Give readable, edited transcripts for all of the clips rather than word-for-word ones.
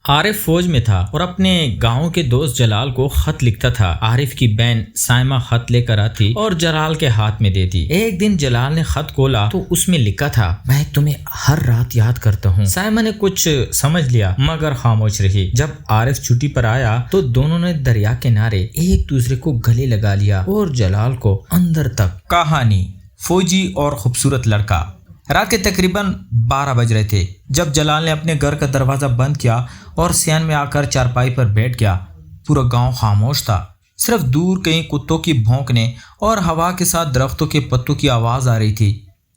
عارف فوج میں تھا اور اپنے گاؤں کے دوست جلال کو خط لکھتا تھا۔ عارف کی بہن سائمہ خط لے کر آتی اور جلال کے ہاتھ میں دیتی۔ ایک دن جلال نے خط کھولا تو اس میں لکھا تھا، میں تمہیں ہر رات یاد کرتا ہوں۔ سائمہ نے کچھ سمجھ لیا مگر خاموش رہی۔ جب عارف چھٹی پر آیا تو دونوں نے دریا کنارے ایک دوسرے کو گلے لگا لیا اور جلال کو اندر تک۔ کہانی فوجی اور خوبصورت لڑکا۔ رات کے تقریباً 12 بج رہے تھے جب جلال نے اپنے گھر کا دروازہ بند کیا اور سیان میں آ کر چارپائی پر بیٹھ گیا۔ پورا گاؤں خاموش تھا، صرف دور کہیں کتوں کی بھونکنے اور ہوا کے ساتھ درختوں کے پتوں کی آواز آ رہی تھی۔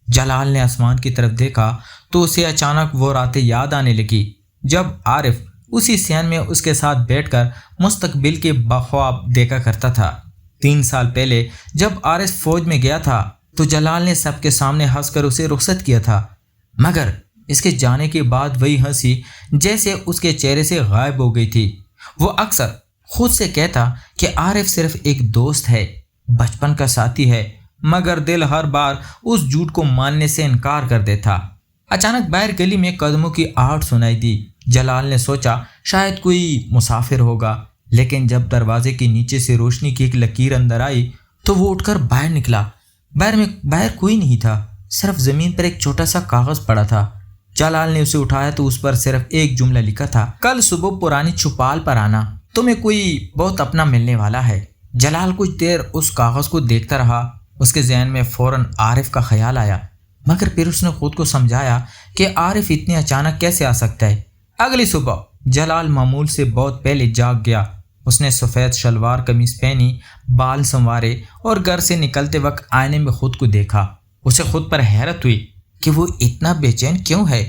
جلال نے آسمان کی طرف دیکھا تو اسے اچانک وہ راتیں یاد آنے لگی جب عارف اسی سیان میں اس کے ساتھ بیٹھ کر مستقبل کے بخواب دیکھا کرتا تھا۔ 3 سال پہلے جب عارف فوج میں گیا تھا تو جلال نے سب کے سامنے ہنس کر اسے رخصت کیا تھا، مگر اس کے جانے کے بعد وہی ہنسی جیسے اس کے چہرے سے غائب ہو گئی تھی۔ وہ اکثر خود سے کہتا کہ عارف صرف ایک دوست ہے، بچپن کا ساتھی ہے، مگر دل ہر بار اس جھوٹ کو ماننے سے انکار کر دیتا۔ اچانک باہر گلی میں قدموں کی آہٹ سنائی دی۔ جلال نے سوچا شاید کوئی مسافر ہوگا، لیکن جب دروازے کے نیچے سے روشنی کی ایک لکیر اندر آئی تو وہ اٹھ کر باہر نکلا۔ باہر کوئی نہیں تھا، صرف زمین پر ایک چھوٹا سا کاغذ پڑا تھا۔ جلال نے اسے اٹھایا تو اس پر صرف ایک جملہ لکھا تھا، کل صبح پرانی چھپال پر آنا، تمہیں کوئی بہت اپنا ملنے والا ہے۔ جلال کچھ دیر اس کاغذ کو دیکھتا رہا۔ اس کے ذہن میں فوراً عارف کا خیال آیا، مگر پھر اس نے خود کو سمجھایا کہ عارف اتنے اچانک کیسے آ سکتا ہے۔ اگلی صبح جلال معمول سے بہت پہلے جاگ گیا۔ اس نے سفید شلوار قمیص پہنی، بال سنوارے اور گھر سے نکلتے وقت آئینے میں خود کو دیکھا۔ اسے خود پر حیرت ہوئی کہ وہ اتنا بے چین کیوں ہے۔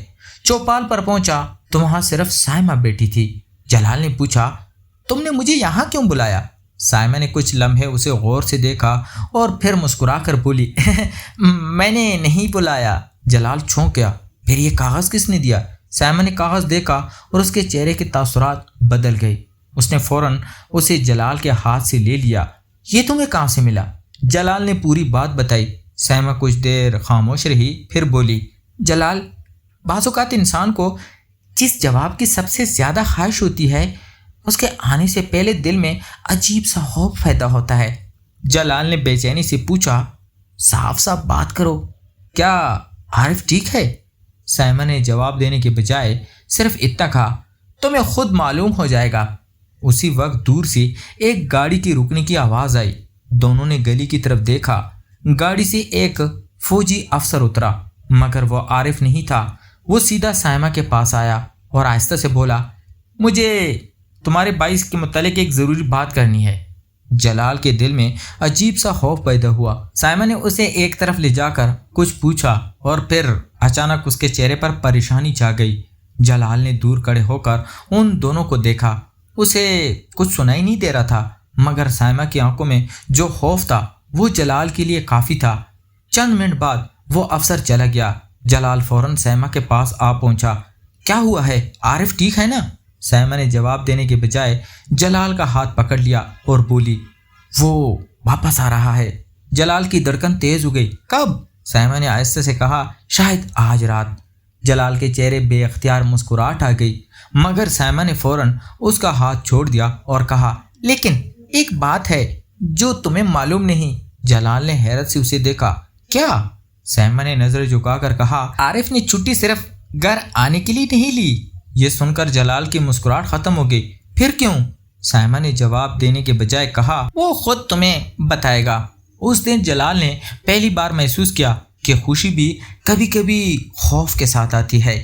چوپال پر پہنچا تو وہاں صرف سائمہ بیٹھی تھی۔ جلال نے پوچھا، تم نے مجھے یہاں کیوں بلایا؟ سائمہ نے کچھ لمحے اسے غور سے دیکھا اور پھر مسکرا کر بولی، میں نے نہیں بلایا۔ جلال چونک گیا، پھر یہ کاغذ کس نے دیا؟ سائمہ نے کاغذ دیکھا اور اس کے چہرے کے تاثرات بدل گئے۔ اس نے فوراً اسے جلال کے ہاتھ سے لے لیا۔ یہ تمہیں کہاں سے ملا؟ جلال نے پوری بات بتائی۔ سائمہ کچھ دیر خاموش رہی، پھر بولی، جلال، بعض اوقات انسان کو جس جواب کی سب سے زیادہ خواہش ہوتی ہے اس کے آنے سے پہلے دل میں عجیب سا خوف پیدا ہوتا ہے۔ جلال نے بے چینی سے پوچھا، صاف صاف بات کرو، کیا عارف ٹھیک ہے؟ سائمہ نے جواب دینے کے بجائے صرف اتنا کہا، تمہیں خود معلوم ہو جائے گا۔ اسی وقت دور سے ایک گاڑی کی رکنے کی آواز آئی۔ دونوں نے گلی کی طرف دیکھا۔ گاڑی سے ایک فوجی افسر اترا، مگر وہ عارف نہیں تھا۔ وہ سیدھا سائمہ کے پاس آیا اور آہستہ سے بولا، مجھے تمہارے بھائی کے متعلق ایک ضروری بات کرنی ہے۔ جلال کے دل میں عجیب سا خوف پیدا ہوا۔ سائمہ نے اسے ایک طرف لے جا کر کچھ پوچھا اور پھر اچانک اس کے چہرے پر پریشانی چھا گئی۔ جلال نے دور کھڑے ہو کر ان دونوں کو دیکھا۔ اسے کچھ سنائی نہیں دے رہا تھا، مگر سائمہ کی آنکھوں میں جو خوف تھا وہ جلال کے لیے کافی تھا۔ چند منٹ بعد وہ افسر چلا گیا۔ جلال فوراً سائمہ کے پاس آ پہنچا، کیا ہوا ہے؟ عارف ٹھیک ہے نا؟ سائمہ نے جواب دینے کے بجائے جلال کا ہاتھ پکڑ لیا اور بولی، وہ واپس آ رہا ہے۔ جلال کی دھڑکن تیز ہو گئی۔ کب؟ سائمہ نے آہستہ سے کہا، شاید آج رات۔ جلال کے چہرے بے اختیار مسکراہٹ آ گئی، مگر سائمہ نے فوراً اس کا ہاتھ چھوڑ دیا اور کہا، لیکن ایک بات ہے جو تمہیں معلوم نہیں۔ جلال نے حیرت سے اسے دیکھا، کیا؟ سائمہ نے نظر جھکا کر کہا، عارف نے چھٹی صرف گھر آنے کے لیے نہیں لی۔ یہ سن کر جلال کی مسکراہٹ ختم ہو گئی۔ پھر کیوں؟ سائمہ نے جواب دینے کے بجائے کہا، وہ خود تمہیں بتائے گا۔ اس دن جلال نے پہلی بار محسوس کیا کہ خوشی بھی کبھی کبھی خوف کے ساتھ آتی ہے۔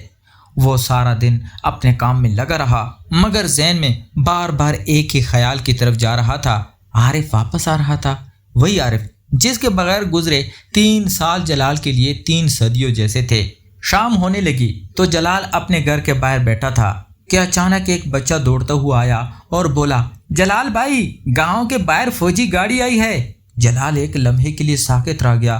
وہ سارا دن اپنے کام میں لگا رہا، مگر ذہن میں بار بار ایک ہی خیال کی طرف جا رہا تھا، عارف واپس آ رہا تھا، وہی عارف جس کے بغیر گزرے 3 سال جلال کے لیے 3 صدیوں جیسے تھے۔ شام ہونے لگی تو جلال اپنے گھر کے باہر بیٹھا تھا کہ اچانک ایک بچہ دوڑتا ہوا آیا اور بولا، جلال بھائی، گاؤں کے باہر فوجی گاڑی آئی ہے۔ جلال ایک لمحے کے لیے ساکت رہ گیا،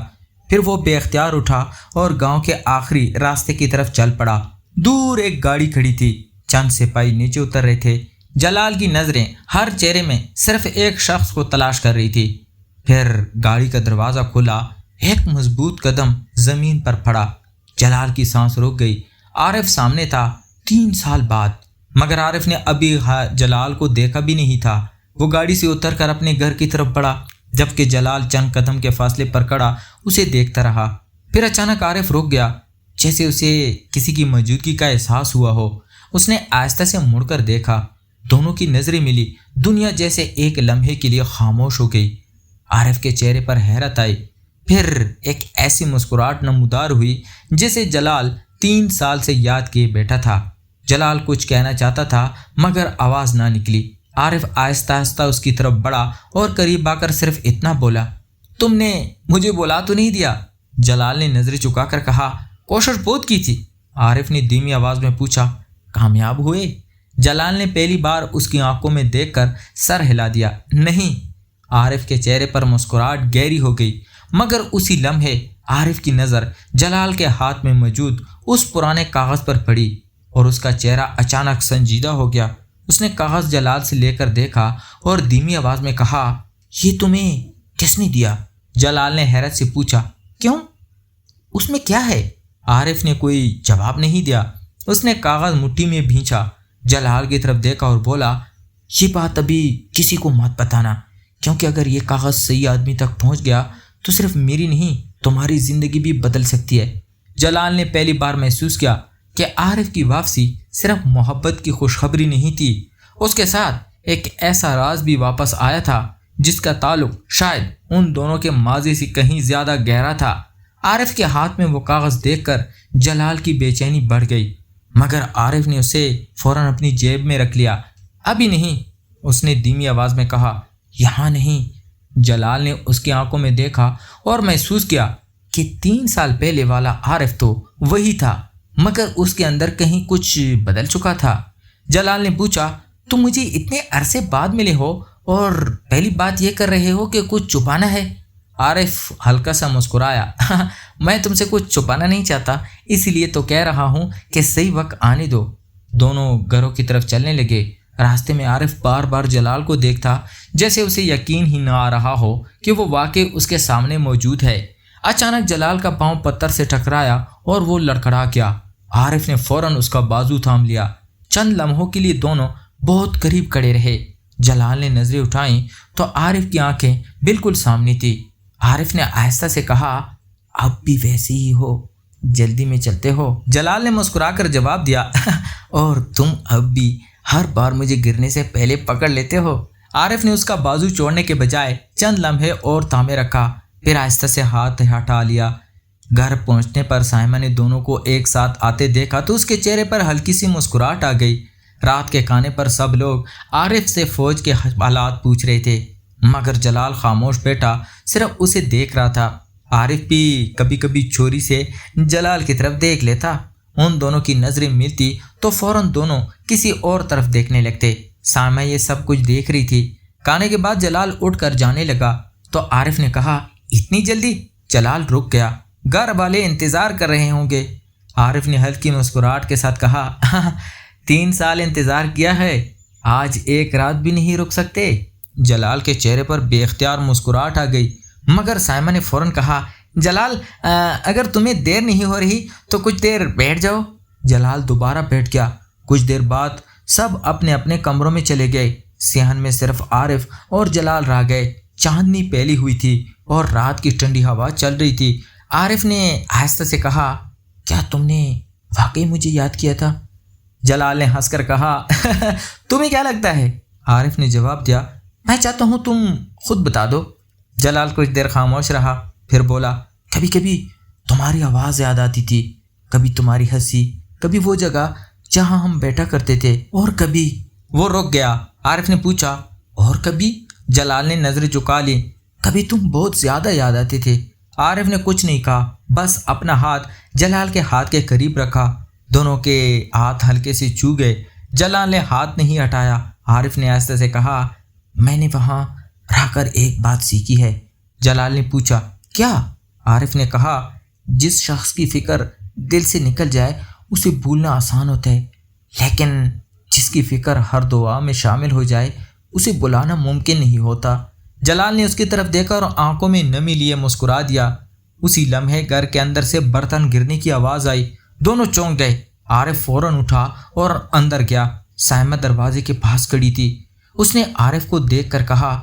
پھر وہ بے اختیار اٹھا اور گاؤں کے آخری راستے کی طرف چل پڑا۔ دور ایک گاڑی کھڑی تھی، چند سپاہی نیچے اتر رہے تھے۔ جلال کی نظریں ہر چہرے میں صرف ایک شخص کو تلاش کر رہی تھی۔ پھر گاڑی کا دروازہ کھلا، ایک مضبوط قدم زمین پر پڑا۔ جلال کی سانس رک گئی۔ عارف سامنے تھا، 3 سال بعد، مگر عارف نے ابھی جلال کو دیکھا بھی نہیں تھا۔ وہ گاڑی سے اتر کر اپنے گھر کی طرف بڑھا، جبکہ جلال چند قدم کے فاصلے پر کھڑا اسے دیکھتا رہا۔ پھر اچانک عارف رک گیا، جیسے اسے کسی کی موجودگی کا احساس ہوا ہو۔ اس نے آہستہ سے مڑ کر دیکھا، دونوں کی نظریں ملی، دنیا جیسے ایک لمحے کے لیے خاموش ہو گئی۔ عارف کے چہرے پر حیرت آئی، پھر ایک ایسی مسکراہٹ نمودار ہوئی جیسے جلال 3 سال سے یاد کیے بیٹھا تھا۔ جلال کچھ کہنا چاہتا تھا مگر آواز نہ نکلی۔ عارف آہستہ آہستہ اس کی طرف بڑھا اور قریب آ کر صرف اتنا بولا، تم نے مجھے بلا تو نہیں دیا؟ جلال نے نظریں چکا کر کہا، کوشش بہت کی تھی۔ عارف نے دھیمی آواز میں پوچھا، کامیاب ہوئے؟ جلال نے پہلی بار اس کی آنکھوں میں دیکھ کر سر ہلا دیا، نہیں۔ عارف کے چہرے پر مسکراہٹ گہری ہو گئی، مگر اسی لمحے عارف کی نظر جلال کے ہاتھ میں موجود اس پرانے کاغذ پر پڑی اور اس کا چہرہ اچانک سنجیدہ ہو گیا۔ اس نے کاغذ جلال سے لے کر دیکھا اور دھیمی آواز میں کہا، یہ تمہیں کس نے دیا؟ جلال نے حیرت سے پوچھا، کیوں؟ اس میں کیا ہے؟ عارف نے کوئی جواب نہیں دیا۔ اس نے کاغذ مٹھی میں بھینچا، جلال کی طرف دیکھا اور بولا، یہ بات ابھی کسی کو مت بتانا، کیونکہ اگر یہ کاغذ صحیح آدمی تک پہنچ گیا تو صرف میری نہیں تمہاری زندگی بھی بدل سکتی ہے۔ جلال نے پہلی بار محسوس کیا کہ عارف کی واپسی صرف محبت کی خوشخبری نہیں تھی، اس کے ساتھ ایک ایسا راز بھی واپس آیا تھا جس کا تعلق شاید ان دونوں کے ماضی سے کہیں زیادہ گہرا تھا۔ عارف کے ہاتھ میں وہ کاغذ دیکھ کر جلال کی بے چینی بڑھ گئی، مگر عارف نے اسے فوراً اپنی جیب میں رکھ لیا۔ ابھی نہیں، اس نے دھیمی آواز میں کہا، یہاں نہیں۔ جلال نے اس کی آنکھوں میں دیکھا اور محسوس کیا کہ 3 سال پہلے والا عارف تو وہی تھا، مگر اس کے اندر کہیں کچھ بدل چکا تھا۔ جلال نے پوچھا، تم مجھے اتنے عرصے بعد ملے ہو اور پہلی بات یہ کر رہے ہو کہ کچھ چھپانا ہے؟ عارف ہلکا سا مسکرایا، میں تم سے کچھ چھپانا نہیں چاہتا، اسی لیے تو کہہ رہا ہوں کہ صحیح وقت آنے دو۔ دونوں گھروں کی طرف چلنے لگے۔ راستے میں عارف بار بار جلال کو دیکھتا، جیسے اسے یقین ہی نہ آ رہا ہو کہ وہ واقعی اس کے سامنے موجود ہے۔ اچانک جلال کا پاؤں پتھر سے ٹکرایا اور وہ لڑکھڑا گیا۔ عارف نے فوراً اس کا بازو تھام لیا۔ چند لمحوں کے لیے دونوں بہت قریب کھڑے رہے۔ جلال نے نظریں اٹھائیں تو عارف کی آنکھیں بالکل سامنے تھی۔ عارف نے آہستہ سے کہا، اب بھی ویسے ہی ہو، جلدی میں چلتے ہو؟ جلال نے مسکرا کر جواب دیا، اور تم اب بھی ہر بار مجھے گرنے سے پہلے پکڑ لیتے ہو۔ عارف نے اس کا بازو چھوڑنے کے بجائے چند لمحے اور تھامے رکھا، پھر آہستہ سے ہاتھ ہٹا لیا۔ گھر پہنچنے پر سائمہ نے دونوں کو ایک ساتھ آتے دیکھا تو اس کے چہرے پر ہلکی سی مسکراہٹ آ گئی۔ رات کے کھانے پر سب لوگ عارف سے فوج کے حالات پوچھ رہے تھے، مگر جلال خاموش بیٹھا صرف اسے دیکھ رہا تھا۔ عارف بھی کبھی کبھی چوری سے جلال کی طرف دیکھ لیتا۔ ان دونوں کی نظریں ملتی تو فوراً دونوں کسی اور طرف دیکھنے لگتے۔ سائمہ یہ سب کچھ دیکھ رہی تھی۔ کھانے کے بعد جلال اٹھ کر جانے لگا تو عارف نے کہا، اتنی جلدی؟ جلال رک گیا، گھر والے انتظار کر رہے ہوں گے۔ عارف نے ہلکی مسکراہٹ کے ساتھ کہا، 3 سال انتظار کیا ہے، آج ایک رات بھی نہیں رک سکتے؟ جلال کے چہرے پر بے اختیار مسکراہٹ آ گئی، مگر سائمہ نے فوراً کہا، جلال اگر تمہیں دیر نہیں ہو رہی تو کچھ دیر بیٹھ جاؤ۔ جلال دوبارہ بیٹھ گیا۔ کچھ دیر بعد سب اپنے اپنے کمروں میں چلے گئے۔ صحن میں صرف عارف اور جلال رہ گئے۔ چاندنی پھیلی ہوئی تھی اور رات کی ٹھنڈی ہوا چل رہی تھی۔ عارف نے آہستہ سے کہا، کیا تم نے واقعی مجھے یاد کیا تھا؟ جلال نے ہنس کر کہا، تمہیں کیا لگتا ہے؟ عارف نے جواب دیا، میں چاہتا ہوں تم خود بتا دو۔ جلال کچھ دیر خاموش رہا، پھر بولا، کبھی کبھی تمہاری آواز یاد آتی تھی، کبھی تمہاری ہنسی، کبھی وہ جگہ جہاں ہم بیٹھا کرتے تھے، اور کبھی… وہ رک گیا۔ عارف نے پوچھا، اور کبھی؟ جلال نے نظریں جھکا لی، کبھی تم بہت زیادہ یاد آتے تھے۔ عارف نے کچھ نہیں کہا، بس اپنا ہاتھ جلال کے ہاتھ کے قریب رکھا۔ دونوں کے ہاتھ ہلکے سے چھو گئے۔ جلال نے ہاتھ نہیں ہٹایا۔ عارف نے آہستہ سے کہا، میں نے وہاں رہ کر ایک بات سیکھی ہے۔ جلال نے پوچھا، کیا؟ عارف نے کہا، جس شخص کی فکر دل سے نکل جائے اسے بھولنا آسان ہوتا ہے، لیکن جس کی فکر ہر دعا میں شامل ہو جائے اسے بلانا ممکن نہیں ہوتا۔ جلال نے اس کی طرف دیکھا اور آنکھوں میں نمی لیے مسکرا دیا۔ اسی لمحے گھر کے اندر سے برتن گرنے کی آواز آئی۔ دونوں چونک گئے۔ عارف فوراً اٹھا اور اندر گیا۔ سائمہ دروازے کے پاس کھڑی تھی۔ اس نے عارف کو دیکھ کر کہا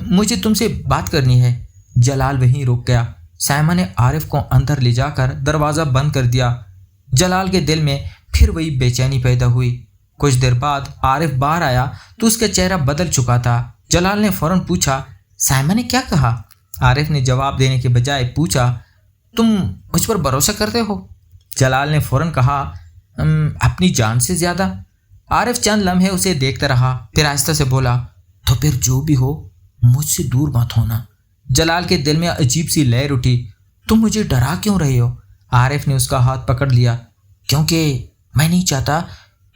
مجھے تم سے بات کرنی ہے۔ جلال وہیں رک گیا۔ سائمہ نے عارف کو اندر لے جا کر دروازہ بند کر دیا۔ جلال کے دل میں پھر وہی بے چینی پیدا ہوئی۔ کچھ دیر بعد عارف باہر آیا تو اس کا چہرہ بدل چکا تھا۔ جلال نے فوراً پوچھا سائمہ نے کیا کہا؟ عارف نے جواب دینے کے بجائے پوچھا تم مجھ پر بھروسہ کرتے ہو؟ جلال نے فوراً کہا اپنی جان سے زیادہ۔ عارف چند لمحے اسے دیکھتا رہا، پھر آہستہ سے بولا تو پھر جو بھی ہو مجھ سے دور مت ہونا۔ جلال کے دل میں عجیب سی لہر اٹھی۔ تم مجھے ڈرا کیوں رہے ہو؟ عارف نے اس کا ہاتھ پکڑ لیا۔ کیونکہ میں نہیں چاہتا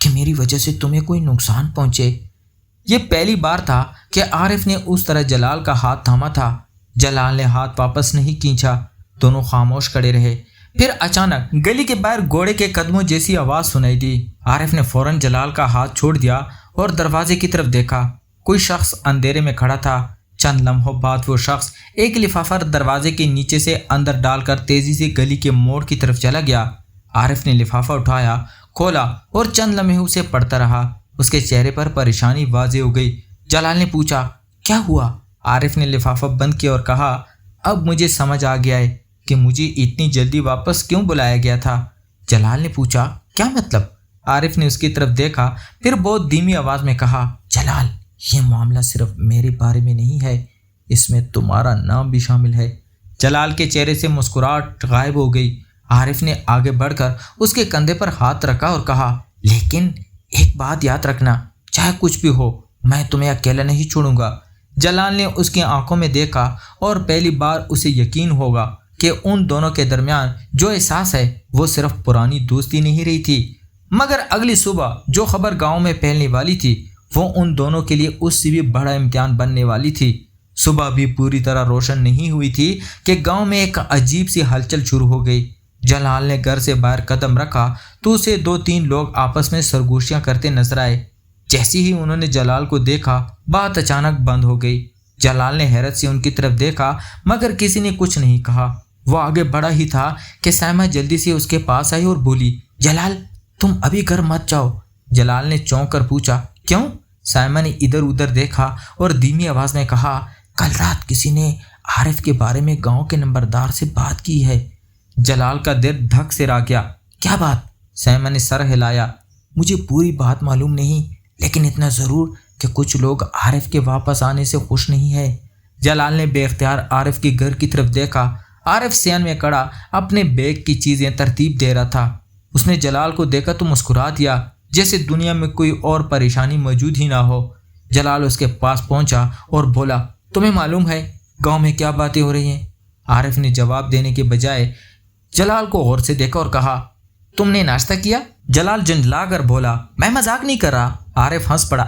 کہ میری وجہ سے تمہیں کوئی نقصان پہنچے۔ یہ پہلی بار تھا کہ عارف نے اس طرح جلال کا ہاتھ تھاما تھا۔ جلال نے ہاتھ واپس نہیں کھینچا۔ دونوں خاموش کھڑے رہے۔ پھر اچانک گلی کے باہر گھوڑے کے قدموں جیسی آواز سنائی دی۔ عارف نے فوراً جلال کا ہاتھ چھوڑ دیا اور دروازے کی طرف دیکھا۔ کوئی شخص اندھیرے میں کھڑا تھا۔ چند لمحوں بعد وہ شخص ایک لفافہ دروازے کے نیچے سے اندر ڈال کر تیزی سے گلی کے موڑ کی طرف چلا گیا۔ عارف نے لفافہ اٹھایا، کھولا اور چند لمحے اسے پڑھتا رہا۔ اس کے چہرے پر پریشانی واضح ہو گئی۔ جلال نے پوچھا کیا ہوا؟ عارف نے لفافہ بند کیا اور کہا اب مجھے سمجھ آ گیا ہے کہ مجھے اتنی جلدی واپس کیوں بلایا گیا تھا۔ جلال نے پوچھا کیا مطلب؟ عارف نے اس کی طرف دیکھا، پھر بہت دھیمی آواز میں کہا جلال یہ معاملہ صرف میرے بارے میں نہیں ہے، اس میں تمہارا نام بھی شامل ہے۔ جلال کے چہرے سے مسکراہٹ غائب ہو گئی۔ عارف نے آگے بڑھ کر اس کے کندھے پر ہاتھ رکھا اور کہا لیکن ایک بات یاد رکھنا، چاہے کچھ بھی ہو میں تمہیں اکیلا نہیں چھوڑوں گا۔ جلال نے اس کی آنکھوں میں دیکھا اور پہلی بار اسے یقین ہوگا کہ ان دونوں کے درمیان جو احساس ہے وہ صرف پرانی دوستی نہیں رہی تھی، مگر اگلی صبح جو خبر گاؤں میں پھیلنے والی تھی وہ ان دونوں کے لیے اس سے بھی بڑا امتحان بننے والی تھی۔ صبح بھی پوری طرح روشن نہیں ہوئی تھی کہ گاؤں میں ایک عجیب سی ہلچل شروع ہو گئی۔ جلال نے گھر سے باہر قدم رکھا تو اسے 2-3 لوگ آپس میں سرگوشیاں کرتے نظر آئے۔ جیسے ہی انہوں نے جلال کو دیکھا بات اچانک بند ہو گئی۔ جلال نے حیرت سے ان کی طرف دیکھا مگر کسی نے کچھ نہیں کہا۔ وہ آگے بڑھا ہی تھا کہ سائمہ جلدی سے اس کے پاس آئی اور بولی جلال تم ابھی گھر مت جاؤ۔ جلال نے چونک کر پوچھا کیوں؟ سائمہ نے ادھر ادھر دیکھا اور دھیمی آواز میں کہا کل رات کسی نے عارف کے بارے میں گاؤں کے نمبردار سے بات کی ہے۔ جلال کا دل دھک سے رہ گیا۔ کیا بات؟ سائمہ نے سر ہلایا۔ مجھے پوری بات معلوم نہیں لیکن اتنا ضرور کہ کچھ لوگ عارف کے واپس آنے سے خوش نہیں ہے۔ جلال نے بے اختیار عارف کے گھر کی طرف دیکھا۔ عارف صحن میں کھڑا اپنے بیگ کی چیزیں ترتیب دے رہا تھا۔ اس نے جلال کو دیکھا تو مسکرا دیا جیسے دنیا میں کوئی اور پریشانی موجود ہی نہ ہو۔ جلال اس کے پاس پہنچا اور بولا تمہیں معلوم ہے گاؤں میں کیا باتیں ہو رہی ہیں؟ عارف نے جواب دینے کے بجائے جلال کو غور سے دیکھا اور کہا تم نے ناشتہ کیا؟ جلال جھنجھلا کر بولا میں مذاق نہیں کر رہا۔ عارف ہنس پڑا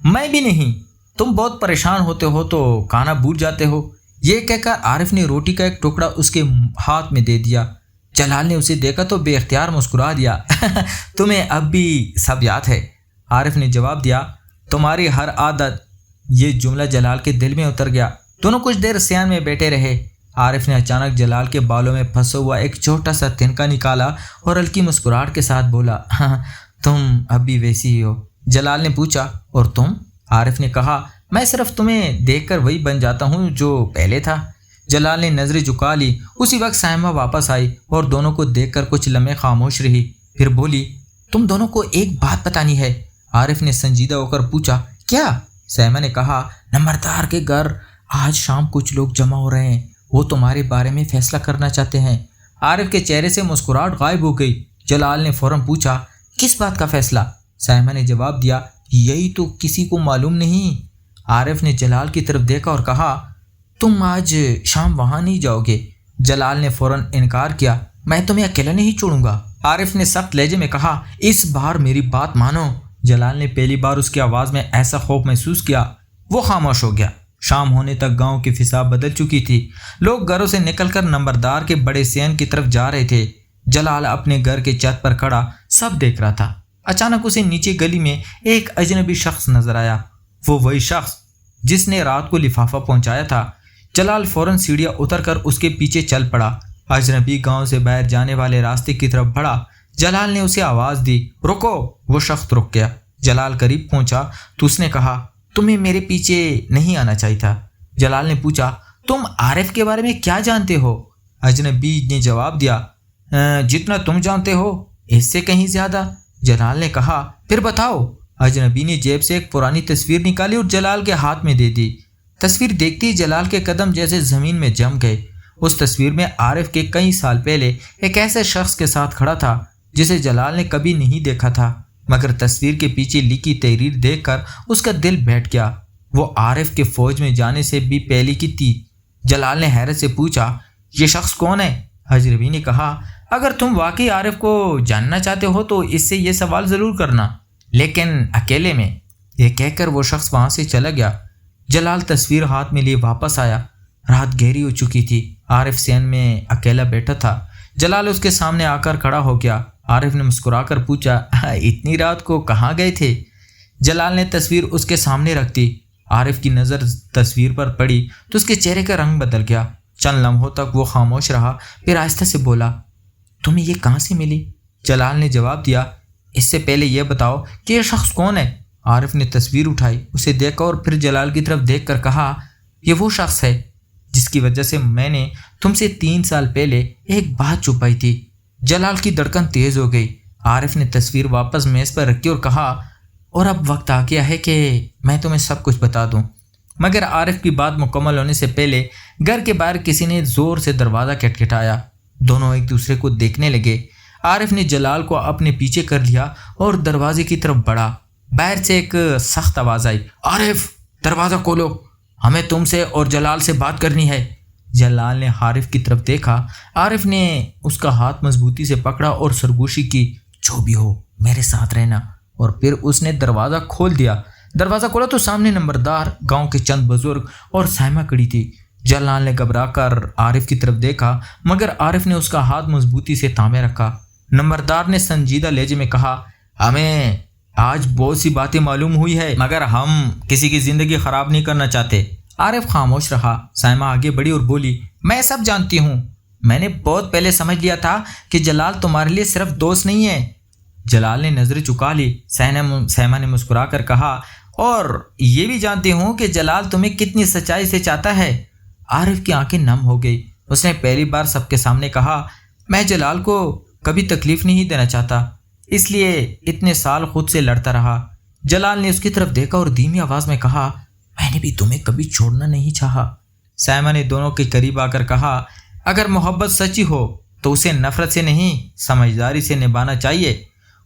میں بھی نہیں، تم بہت پریشان ہوتے ہو تو کھانا بھول جاتے ہو۔ یہ کہہ کر عارف نے روٹی کا ایک ٹکڑا اس کے ہاتھ میں دے دیا۔ جلال نے اسے دیکھا تو بے اختیار مسکرا دیا تمہیں اب بھی سب یاد ہے؟ عارف نے جواب دیا تمہاری ہر عادت۔ یہ جملہ جلال کے دل میں اتر گیا۔ دونوں کچھ دیر صحن میں بیٹھے رہے۔ عارف نے اچانک جلال کے بالوں میں پھنسا ہوا ایک چھوٹا سا تنکا نکالا اور ہلکی مسکراہٹ کے ساتھ بولا تم اب بھی ویسی ہی ہو۔ جلال نے پوچھا اور تم؟ عارف نے کہا میں صرف تمہیں دیکھ کر وہی بن جاتا ہوں جو پہلے تھا۔ جلال نے نظریں جھکا لی۔ اسی وقت سائمہ واپس آئی اور دونوں کو دیکھ کر کچھ لمحے خاموش رہی، پھر بولی تم دونوں کو ایک بات بتانی ہے۔ عارف نے سنجیدہ ہو کر پوچھا کیا؟ سائمہ نے کہا نمبردار کے گھر آج شام کچھ لوگ جمع ہو رہے ہیں، وہ تمہارے بارے میں فیصلہ کرنا چاہتے ہیں۔ عارف کے چہرے سے مسکراہٹ غائب ہو گئی۔ جلال نے فوراً پوچھا کس بات کا فیصلہ؟ سائمہ نے جواب دیا یہی تو کسی کو معلوم نہیں۔ عارف نے جلال کی طرف دیکھا اور کہا تم آج شام وہاں نہیں جاؤ گے؟ جلال نے فوراً انکار کیا میں تمہیں اکیلا نہیں چھوڑوں گا۔ عارف نے سخت لہجے میں کہا اس بار میری بات مانو۔ جلال نے پہلی بار اس کی آواز میں ایسا خوف محسوس کیا۔ وہ خاموش ہو گیا۔ شام ہونے تک گاؤں کی فضا بدل چکی تھی۔ لوگ گھروں سے نکل کر نمبردار کے بڑے صحن کی طرف جا رہے تھے۔ جلال اپنے گھر کے چھت پر کھڑا سب دیکھ رہا تھا۔ اچانک اسے نیچے گلی میں ایک اجنبی شخص نظر آیا۔ وہ وہی شخص جس نے رات کو لفافہ پہنچایا تھا۔ جلال فوراً سیڑھیاں اتر کر اس کے پیچھے چل پڑا۔ اجنبی گاؤں سے باہر جانے والے راستے کی طرف بڑھا۔ جلال نے اسے آواز دی رکو۔ وہ شخص رک گیا۔ جلال قریب پہنچا تو اس نے کہا تمہیں میرے پیچھے نہیں آنا چاہیے تھا۔ جلال نے پوچھا تم عارف کے بارے میں کیا جانتے ہو؟ اجنبی نے جواب دیا جتنا تم جانتے ہو اس سے کہیں زیادہ۔ جلال نے کہا پھر بتاؤ۔ اجنبی نے جیب سے ایک پرانی تصویر نکالی اور جلال کے ہاتھ میں دے دی۔ تصویر دیکھتے ہی جلال کے قدم جیسے زمین میں جم گئے۔ اس تصویر میں عارف کے کئی سال پہلے ایک ایسے شخص کے ساتھ کھڑا تھا جسے جلال نے کبھی نہیں دیکھا تھا، مگر تصویر کے پیچھے لکھی تحریر دیکھ کر اس کا دل بیٹھ گیا۔ وہ عارف کے فوج میں جانے سے بھی پہلے کی تھی۔ جلال نے حیرت سے پوچھا یہ شخص کون ہے؟ اجنبی نے کہا اگر تم واقعی عارف کو جاننا چاہتے ہو تو اس سے یہ سوال ضرور کرنا، لیکن اکیلے میں۔ یہ کہہ کر وہ شخص وہاں سے چلا گیا۔ جلال تصویر ہاتھ میں لیے واپس آیا۔ رات گہری ہو چکی تھی۔ عارف صحن میں اکیلا بیٹھا تھا۔ جلال اس کے سامنے آ کر کھڑا ہو گیا۔ عارف نے مسکرا کر پوچھا اتنی رات کو کہاں گئے تھے؟ جلال نے تصویر اس کے سامنے رکھ دی۔ عارف کی نظر تصویر پر پڑی تو اس کے چہرے کا رنگ بدل گیا۔ چند لمحوں تک وہ خاموش رہا، پھر آہستہ سے بولا تمہیں یہ کہاں سے ملی؟ جلال نے جواب دیا اس سے پہلے یہ بتاؤ کہ یہ شخص کون ہے؟ عارف نے تصویر اٹھائی، اسے دیکھا اور پھر جلال کی طرف دیکھ کر کہا یہ وہ شخص ہے جس کی وجہ سے میں نے تم سے 3 سال پہلے ایک بات چھپائی تھی۔ جلال کی دھڑکن تیز ہو گئی۔ عارف نے تصویر واپس میز پر رکھی اور کہا اور اب وقت آ گیا ہے کہ میں تمہیں سب کچھ بتا دوں۔ مگر عارف کی بات مکمل ہونے سے پہلے گھر کے باہر کسی نے زور سے دروازہ کھٹکھٹایا۔ دونوں ایک دوسرے کو دیکھنے لگے۔ عارف نے جلال کو اپنے پیچھے کر لیا اور دروازے کی طرف بڑھا۔ باہر سے ایک سخت آواز آئی عارف دروازہ کھولو، ہمیں تم سے اور جلال سے بات کرنی ہے۔ جلال نے عارف کی طرف دیکھا۔ عارف نے اس کا ہاتھ مضبوطی سے پکڑا اور سرگوشی کی جو بھی ہو میرے ساتھ رہنا، اور پھر اس نے دروازہ کھول دیا۔ دروازہ کھولا تو سامنے نمبردار، گاؤں کے چند بزرگ اور سائمہ کھڑی تھی۔ جلال نے گھبرا کر عارف کی طرف دیکھا، مگر عارف نے اس کا ہاتھ مضبوطی سے تھامے رکھا۔ نمبردار نے سنجیدہ لہجے میں کہا ہمیں آج بہت سی باتیں معلوم ہوئی ہے، مگر ہم کسی کی زندگی خراب نہیں کرنا چاہتے۔ عارف خاموش رہا۔ سائمہ آگے بڑھی اور بولی میں سب جانتی ہوں، میں نے بہت پہلے سمجھ لیا تھا کہ جلال تمہارے لیے صرف دوست نہیں ہے۔ جلال نے نظریں چکا لی۔ سائمہ نے مسکرا کر کہا اور یہ بھی جانتی ہوں کہ جلال تمہیں کتنی سچائی سے چاہتا ہے۔ عارف کی آنکھیں نم ہو گئی۔ اس نے پہلی بار سب کے سامنے کہا میں جلال کو کبھی تکلیف نہیں دینا چاہتا، اس لیے اتنے سال خود سے لڑتا رہا۔ جلال نے اس کی طرف دیکھا اور دھیمی آواز میں کہا میں نے بھی تمہیں کبھی چھوڑنا نہیں چاہا۔ سائمہ نے دونوں کے قریب آ کر کہا اگر محبت سچی ہو تو اسے نفرت سے نہیں سمجھداری سے نبھانا چاہیے۔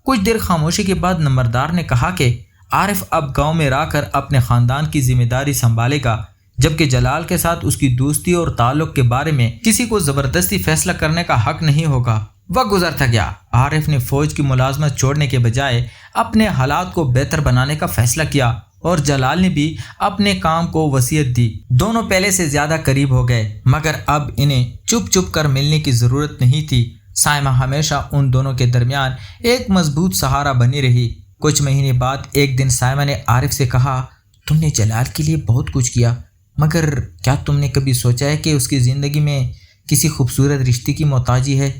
کچھ دیر خاموشی کے بعد نمبردار نے کہا کہ عارف اب گاؤں میں رہ کر اپنے خاندان کی ذمہ داری سنبھالے گا، جبکہ جلال کے ساتھ اس کی دوستی اور تعلق کے بارے میں کسی کو زبردستی فیصلہ کرنے کا حق نہیں ہوگا۔ وقت گزرتا گیا۔ عارف نے فوج کی ملازمت چھوڑنے کے بجائے اپنے حالات کو بہتر بنانے کا فیصلہ کیا، اور جلال نے بھی اپنے کام کو وصیت دی۔ دونوں پہلے سے زیادہ قریب ہو گئے، مگر اب انہیں چھپ چھپ کر ملنے کی ضرورت نہیں تھی۔ سائمہ ہمیشہ ان دونوں کے درمیان ایک مضبوط سہارا بنی رہی۔ کچھ مہینے بعد ایک دن سائمہ نے عارف سے کہا تم نے جلال کے لیے بہت کچھ کیا، مگر کیا تم نے کبھی سوچا ہے کہ اس کی زندگی میں کسی خوبصورت رشتے کی محتاجی ہے؟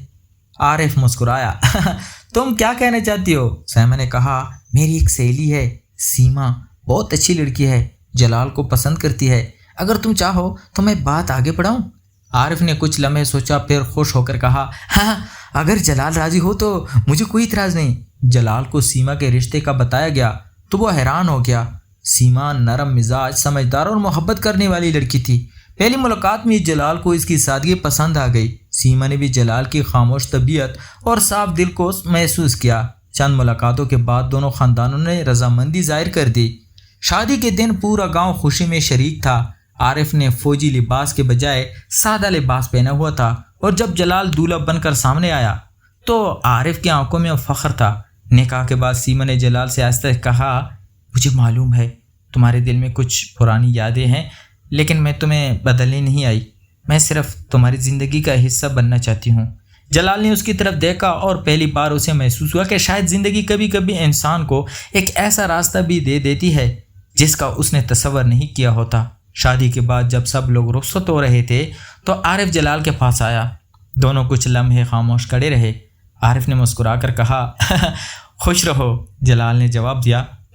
عارف مسکرایا تم کیا کہنا چاہتی ہو؟ سائمہ نے کہا میری ایک سہیلی ہے سیما، بہت اچھی لڑکی ہے، جلال کو پسند کرتی ہے، اگر تم چاہو تو میں بات آگے بڑھاؤں؟ عارف نے کچھ لمحے سوچا، پھر خوش ہو کر کہا ہاں اگر جلال راضی ہو تو مجھے کوئی اعتراض نہیں۔ جلال کو سیما کے رشتے کا بتایا گیا تو وہ حیران ہو گیا۔ سیما نرم مزاج، سمجھدار اور محبت کرنے والی لڑکی تھی۔ پہلی ملاقات میں جلال کو اس کی سادگی پسند آ گئی۔ سیما نے بھی جلال کی خاموش طبیعت اور صاف دل کو محسوس کیا۔ چند ملاقاتوں کے بعد دونوں خاندانوں نے رضامندی ظاہر کر دی۔ شادی کے دن پورا گاؤں خوشی میں شریک تھا۔ عارف نے فوجی لباس کے بجائے سادہ لباس پہنا ہوا تھا، اور جب جلال دولہا بن کر سامنے آیا تو عارف کی آنکھوں میں فخر تھا۔ نکاح کے بعد سیما نے جلال سے آہستہ کہا مجھے معلوم ہے تمہارے دل میں کچھ پرانی یادیں ہیں، لیکن میں تمہیں بدلنے نہیں آئی، میں صرف تمہاری زندگی کا حصہ بننا چاہتی ہوں۔ جلال نے اس کی طرف دیکھا اور پہلی بار اسے محسوس ہوا کہ شاید زندگی کبھی کبھی انسان کو ایک ایسا راستہ بھی دے دیتی ہے جس کا اس نے تصور نہیں کیا ہوتا۔ شادی کے بعد جب سب لوگ رخصت ہو رہے تھے تو عارف جلال کے پاس آیا۔ دونوں کچھ لمحے خاموش کھڑے رہے۔ عارف نے مسکرا کر کہا خوش رہو۔ جلال نے جواب دیا